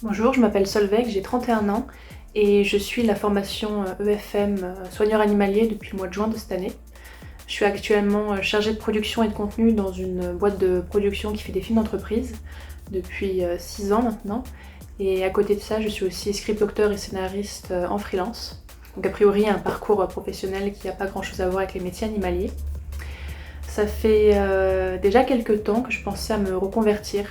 Bonjour, je m'appelle Solveig, j'ai 31 ans et je suis la formation EFM soigneur animalier depuis le mois de juin de cette année. Je suis actuellement chargée de production et de contenu dans une boîte de production qui fait des films d'entreprise depuis 6 ans maintenant. Et à côté de ça, je suis aussi script docteur et scénariste en freelance. Donc a priori un parcours professionnel qui n'a pas grand chose à voir avec les métiers animaliers. Ça fait déjà quelques temps que je pensais à me reconvertir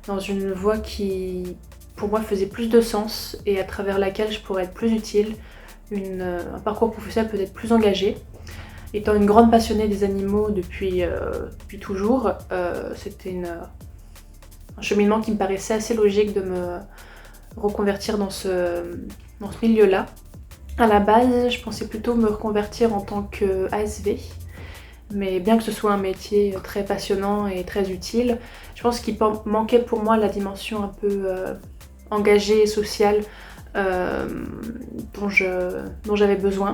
dans une voie qui pour moi faisait plus de sens et à travers laquelle je pourrais être plus utile, un parcours professionnel peut-être plus engagé. Étant une grande passionnée des animaux depuis toujours, c'était un cheminement qui me paraissait assez logique de me reconvertir dans ce milieu-là. À la base, je pensais plutôt me reconvertir en tant qu'ASV, mais bien que ce soit un métier très passionnant et très utile, je pense qu'il manquait pour moi la dimension un peu engagée et sociale dont j'avais besoin.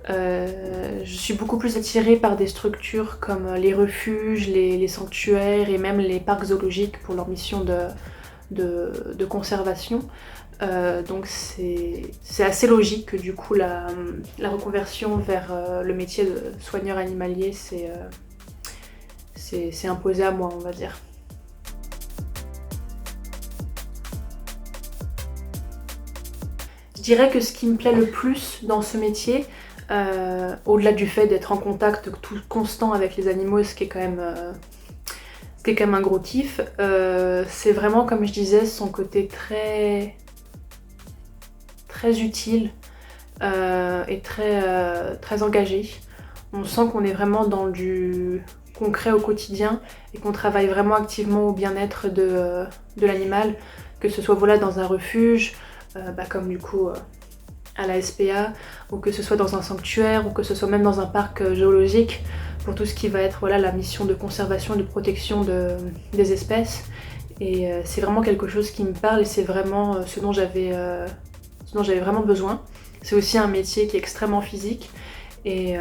Je suis beaucoup plus attirée par des structures comme les refuges, les sanctuaires et même les parcs zoologiques pour leur mission de conservation. Donc c'est assez logique que du coup la reconversion vers le métier de soigneur animalier c'est imposé à moi, on va dire. Je dirais que ce qui me plaît le plus dans ce métier, au-delà du fait d'être en contact tout constant avec les animaux, ce qui est quand même un gros kiff, c'est vraiment, comme je disais, son côté très utile et très engagé. On sent qu'on est vraiment dans du concret au quotidien et qu'on travaille vraiment activement au bien-être de l'animal, que ce soit voilà, dans un refuge, comme du coup à la SPA, ou que ce soit dans un sanctuaire, ou que ce soit même dans un parc géologique, pour tout ce qui va être voilà, la mission de conservation et de protection des espèces. Et c'est vraiment quelque chose qui me parle et c'est vraiment ce dont j'avais vraiment besoin. C'est aussi un métier qui est extrêmement physique et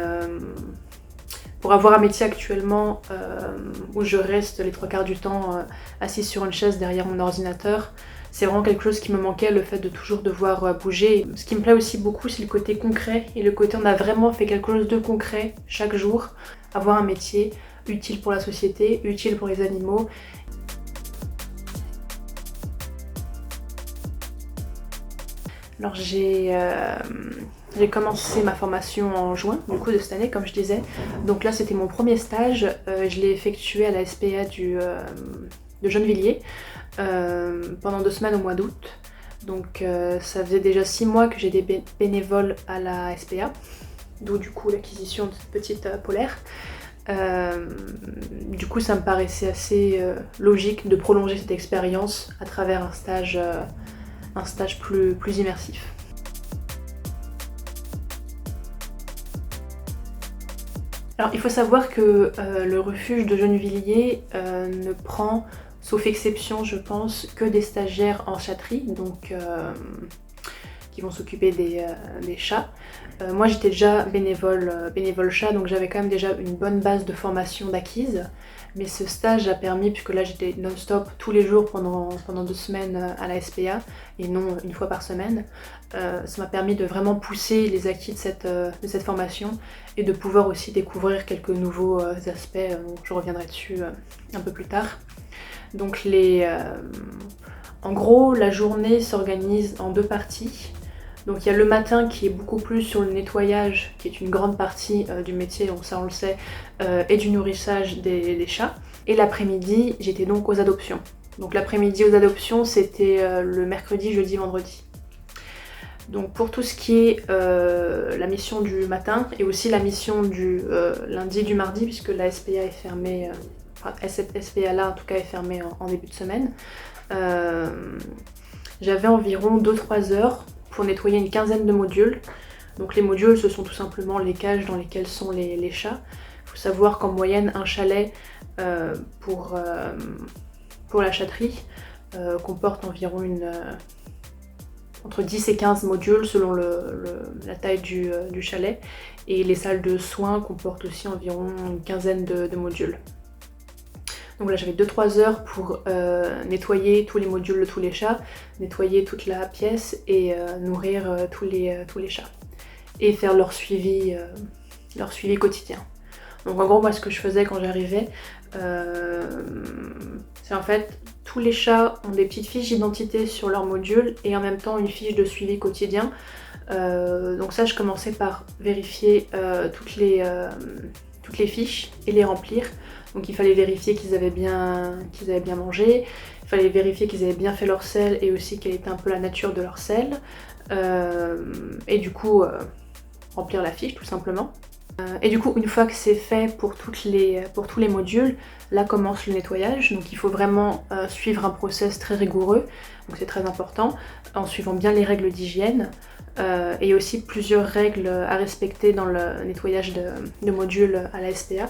pour avoir un métier actuellement où je reste les 3/4 du temps assise sur une chaise derrière mon ordinateur, c'est vraiment quelque chose qui me manquait, le fait de toujours devoir bouger. Ce qui me plaît aussi beaucoup, c'est le côté concret et le côté on a vraiment fait quelque chose de concret chaque jour. Avoir un métier utile pour la société, utile pour les animaux. Alors j'ai commencé ma formation en juin du coup de cette année comme je disais, donc là c'était mon premier stage, je l'ai effectué à la SPA de Gennevilliers pendant 2 semaines au mois d'août, donc ça faisait déjà 6 mois que j'étais bénévole à la SPA, d'où du coup l'acquisition de cette petite polaire. Du coup ça me paraissait assez logique de prolonger cette expérience à travers un stage plus immersif. Alors il faut savoir que le refuge de Gennevilliers ne prend, sauf exception je pense, que des stagiaires en chatterie, donc qui vont s'occuper des chats. Moi j'étais déjà bénévole chat, donc j'avais quand même déjà une bonne base de formation d'acquise. Mais ce stage a permis, puisque là j'étais non-stop tous les jours pendant 2 semaines à la SPA, et non une fois par semaine, ça m'a permis de vraiment pousser les acquis de cette formation et de pouvoir aussi découvrir quelques nouveaux aspects, je reviendrai dessus un peu plus tard. Donc en gros, la journée s'organise en 2 parties. Donc il y a le matin qui est beaucoup plus sur le nettoyage, qui est une grande partie du métier, donc ça on le sait, et du nourrissage des chats. Et l'après-midi, j'étais donc aux adoptions. Donc l'après-midi aux adoptions, c'était le mercredi, jeudi, vendredi. Donc pour tout ce qui est la mission du matin et aussi la mission du lundi, du mardi, puisque la SPA est fermée, cette SPA là en tout cas est fermée en début de semaine, j'avais environ 2-3 heures pour nettoyer une quinzaine de modules. Donc les modules, ce sont tout simplement les cages dans lesquelles sont les chats. Il faut savoir qu'en moyenne, un chalet pour la chatterie comporte environ entre 10 et 15 modules selon la taille du chalet. Et les salles de soins comportent aussi environ une quinzaine de modules. Donc là j'avais 2-3 heures pour nettoyer tous les modules de tous les chats, nettoyer toute la pièce et nourrir tous les chats. Et faire leur suivi quotidien. Donc en gros moi ce que je faisais quand j'arrivais, c'est en fait tous les chats ont des petites fiches d'identité sur leur module et en même temps une fiche de suivi quotidien. Donc ça je commençais par vérifier toutes les fiches et les remplir. Donc il fallait vérifier qu'ils avaient bien mangé, il fallait vérifier qu'ils avaient bien fait leur selle et aussi quelle était un peu la nature de leur selle. Et du coup remplir la fiche tout simplement. Et du coup une fois que c'est fait pour tous les modules, là commence le nettoyage. Donc il faut vraiment suivre un process très rigoureux, donc c'est très important, en suivant bien les règles d'hygiène. Et aussi plusieurs règles à respecter dans le nettoyage de modules à la SPA.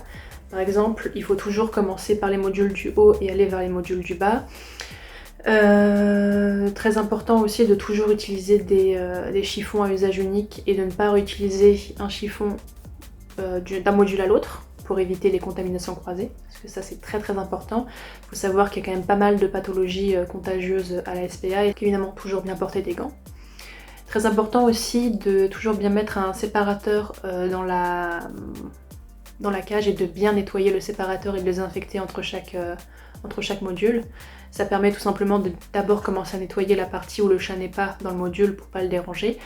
Par exemple, il faut toujours commencer par les modules du haut et aller vers les modules du bas. Très important aussi de toujours utiliser des chiffons à usage unique et de ne pas réutiliser un chiffon d'un module à l'autre pour éviter les contaminations croisées, parce que ça c'est très important. Il faut savoir qu'il y a quand même pas mal de pathologies contagieuses à la SPA et évidemment toujours bien porter des gants. Très important aussi de toujours bien mettre un séparateur dans la cage et de bien nettoyer le séparateur et de le désinfecter entre chaque module. Ça permet tout simplement de d'abord commencer à nettoyer la partie où le chat n'est pas dans le module pour pas le déranger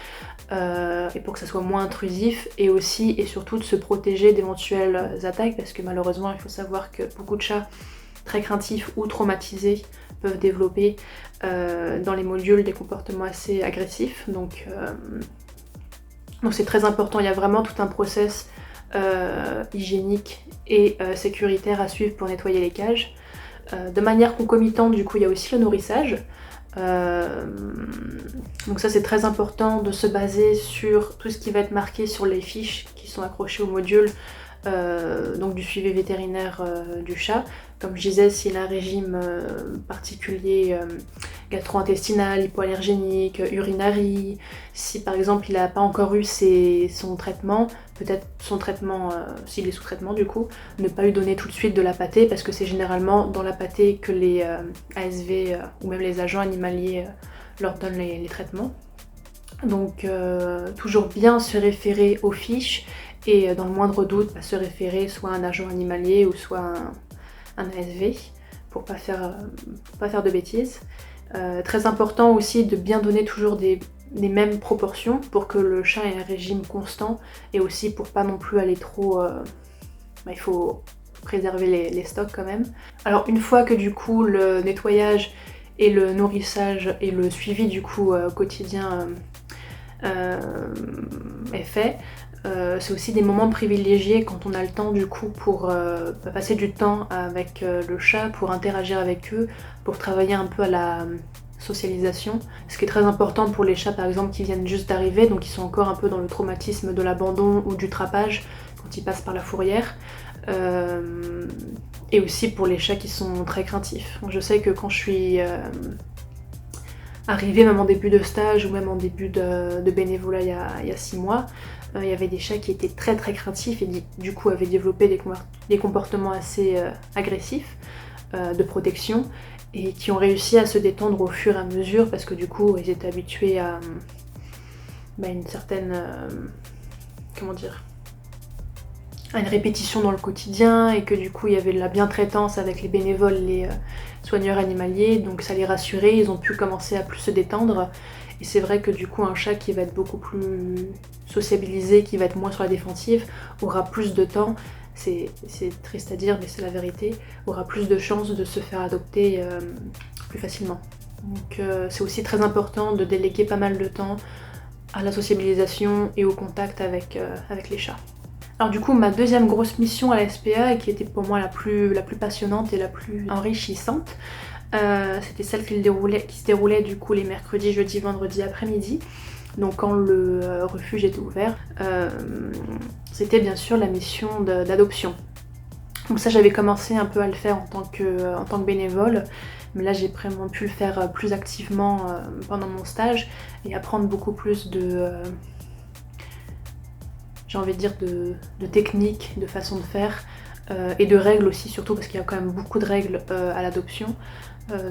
et pour que ça soit moins intrusif, et aussi et surtout de se protéger d'éventuelles attaques, parce que malheureusement il faut savoir que beaucoup de chats très craintifs ou traumatisés peuvent développer dans les modules des comportements assez agressifs. Donc c'est très important, il y a vraiment tout un process hygiénique et sécuritaire à suivre pour nettoyer les cages. De manière concomitante, du coup, il y a aussi le nourrissage. Donc ça c'est très important de se baser sur tout ce qui va être marqué sur les fiches qui sont accrochées au module, donc du suivi vétérinaire du chat. Comme je disais, s'il a un régime particulier gastro-intestinal, hypoallergénique, urinarie, si par exemple il n'a pas encore eu son traitement, peut-être son traitement, s'il est sous traitement du coup, ne pas lui donner tout de suite de la pâtée, parce que c'est généralement dans la pâtée que les ASV ou même les agents animaliers leur donnent les traitements. Donc toujours bien se référer aux fiches et dans le moindre doute se référer soit à un agent animalier ou soit à un ASV pour pas faire de bêtises. Très important aussi de bien donner toujours des mêmes proportions pour que le chat ait un régime constant, et aussi pour pas non plus aller trop... il faut préserver les stocks quand même. Alors une fois que du coup le nettoyage et le nourrissage et le suivi du coup quotidien est fait, c'est aussi des moments privilégiés quand on a le temps du coup pour passer du temps avec le chat, pour interagir avec eux, pour travailler un peu à la socialisation. Ce qui est très important pour les chats par exemple qui viennent juste d'arriver, donc ils sont encore un peu dans le traumatisme de l'abandon ou du trapage quand ils passent par la fourrière. Et aussi pour les chats qui sont très craintifs. Je sais que quand je suis arrivée même en début de stage ou même en début de bénévolat il y a 6 mois, il y avait des chats qui étaient très craintifs et du coup avaient développé des comportements assez agressifs de protection, et qui ont réussi à se détendre au fur et à mesure parce que du coup ils étaient habitués à une certaine... à une répétition dans le quotidien, et que du coup il y avait de la bientraitance avec les bénévoles, les soigneurs animaliers, donc ça les rassurait, ils ont pu commencer à plus se détendre. Et c'est vrai que du coup un chat qui va être beaucoup plus sociabilisé, qui va être moins sur la défensive, aura plus de temps, c'est triste à dire mais c'est la vérité, aura plus de chances de se faire adopter plus facilement. Donc c'est aussi très important de déléguer pas mal de temps à la sociabilisation et au contact avec les chats. Alors du coup ma deuxième grosse mission à la SPA, et qui était pour moi la plus passionnante et la plus enrichissante, c'était celle qui se déroulait du coup les mercredis, jeudis, vendredis après-midi, donc quand le refuge était ouvert. C'était bien sûr la mission d'adoption. Donc ça j'avais commencé un peu à le faire en tant que bénévole, mais là j'ai vraiment pu le faire plus activement pendant mon stage et apprendre beaucoup plus j'ai envie de dire de techniques, de façon de faire, et de règles aussi, surtout parce qu'il y a quand même beaucoup de règles à l'adoption.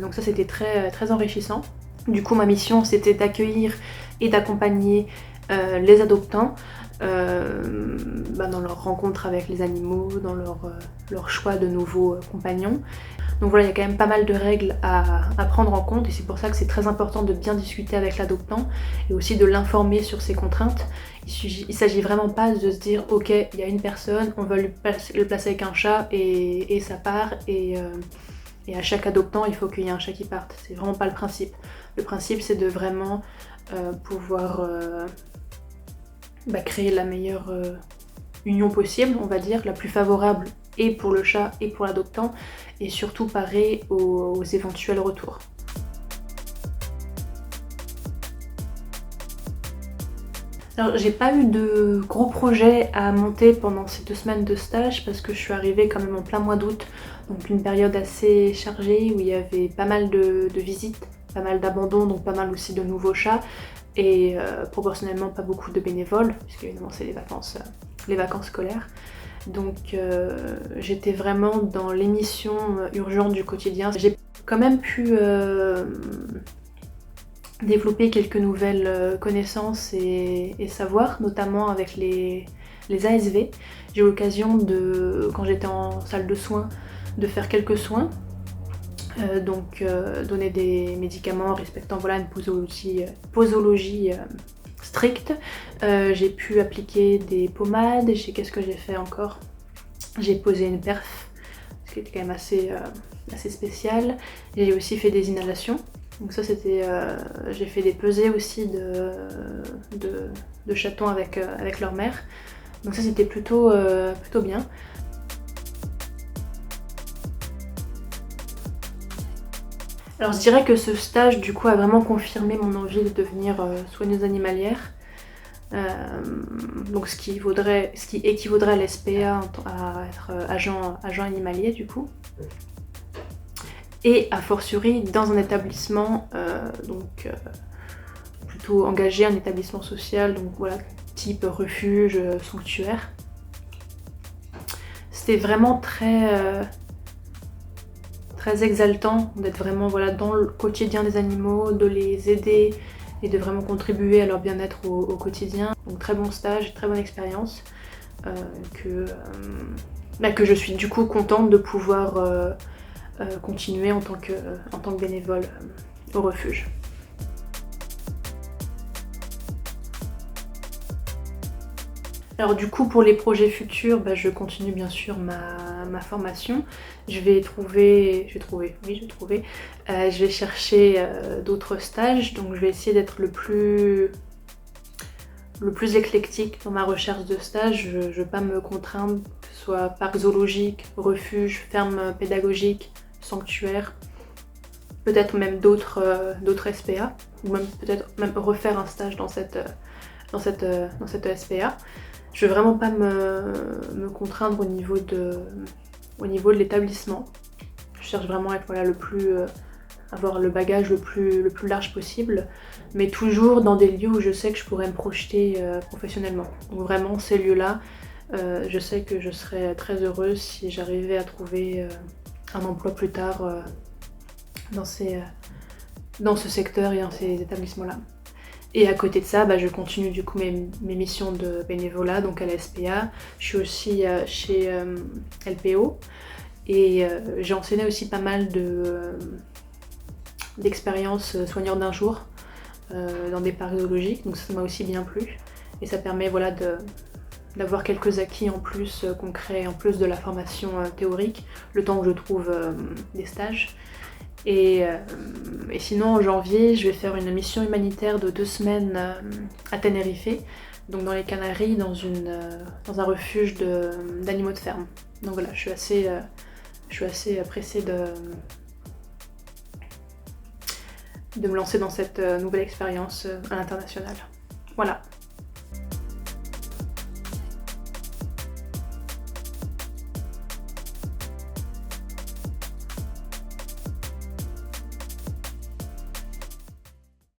Donc ça c'était très enrichissant. Du coup ma mission c'était d'accueillir et d'accompagner les adoptants dans leur rencontre avec les animaux, dans leur choix de nouveaux compagnons. Donc voilà, il y a quand même pas mal de règles à prendre en compte et c'est pour ça que c'est très important de bien discuter avec l'adoptant et aussi de l'informer sur ses contraintes. Il s'agit vraiment pas de se dire ok, il y a une personne, on va le placer avec un chat et ça part et à chaque adoptant il faut qu'il y ait un chat qui parte. C'est vraiment pas le principe. Le principe c'est de vraiment pouvoir créer la meilleure union possible, on va dire, la plus favorable et pour le chat et pour l'adoptant, et surtout parer aux éventuels retours. Alors j'ai pas eu de gros projets à monter pendant ces 2 semaines de stage parce que je suis arrivée quand même en plein mois d'août, donc une période assez chargée où il y avait pas mal de visites, pas mal d'abandons, donc pas mal aussi de nouveaux chats et proportionnellement pas beaucoup de bénévoles puisque évidemment c'est les vacances scolaires. Donc j'étais vraiment dans l'émission urgente du quotidien. J'ai quand même pu développer quelques nouvelles connaissances et savoirs, notamment avec les ASV. J'ai eu l'occasion quand j'étais en salle de soins, de faire quelques soins. Donner des médicaments respectant voilà, une posologie stricte. J'ai pu appliquer des pommades, qu'est-ce que j'ai fait encore? J'ai posé une perf, ce qui était quand même assez spécial. J'ai aussi fait des inhalations. Donc ça c'était, j'ai fait des pesées aussi de chatons avec leur mère. Donc ça c'était plutôt bien. Alors je dirais que ce stage du coup a vraiment confirmé mon envie de devenir soigneuse animalière. Donc ce qui équivaudrait à l'SPA à être agent animalier du coup. Et a fortiori dans un établissement plutôt engagé, un établissement social, donc voilà, type refuge, sanctuaire. C'était vraiment très exaltant d'être vraiment voilà, dans le quotidien des animaux, de les aider et de vraiment contribuer à leur bien-être au quotidien. Donc très bon stage, très bonne expérience que je suis du coup contente de pouvoir continuer en tant que bénévole au refuge. Alors du coup pour les projets futurs, je continue bien sûr ma formation. Je vais chercher d'autres stages, donc je vais essayer d'être le plus éclectique dans ma recherche de stage. Je ne veux pas me contraindre, que ce soit parc zoologique, refuge, ferme pédagogique, sanctuaire, peut-être même d'autres SPA, ou même peut-être même refaire un stage dans cette SPA. Je veux vraiment pas me contraindre au niveau de l'établissement. Je cherche vraiment à être voilà, avoir le bagage le plus large possible, mais toujours dans des lieux où je sais que je pourrais me projeter professionnellement. Donc vraiment ces lieux-là, je sais que je serais très heureuse si j'arrivais à trouver un emploi plus tard dans ce secteur et dans ces établissements-là. Et à côté de ça, je continue du coup mes missions de bénévolat, donc à la SPA. Je suis aussi chez LPO et j'ai enseigné aussi pas mal d'expériences soigneurs d'un jour dans des parcs zoologiques, donc ça m'a aussi bien plu. Et ça permet voilà, d'avoir quelques acquis en plus concrets, en plus de la formation théorique, le temps que je trouve des stages. Et sinon en janvier, je vais faire une mission humanitaire de 2 semaines à Tenerife, donc dans les Canaries, dans un refuge d'animaux de ferme. Donc voilà, je suis assez pressée de me lancer dans cette nouvelle expérience à l'international. Voilà.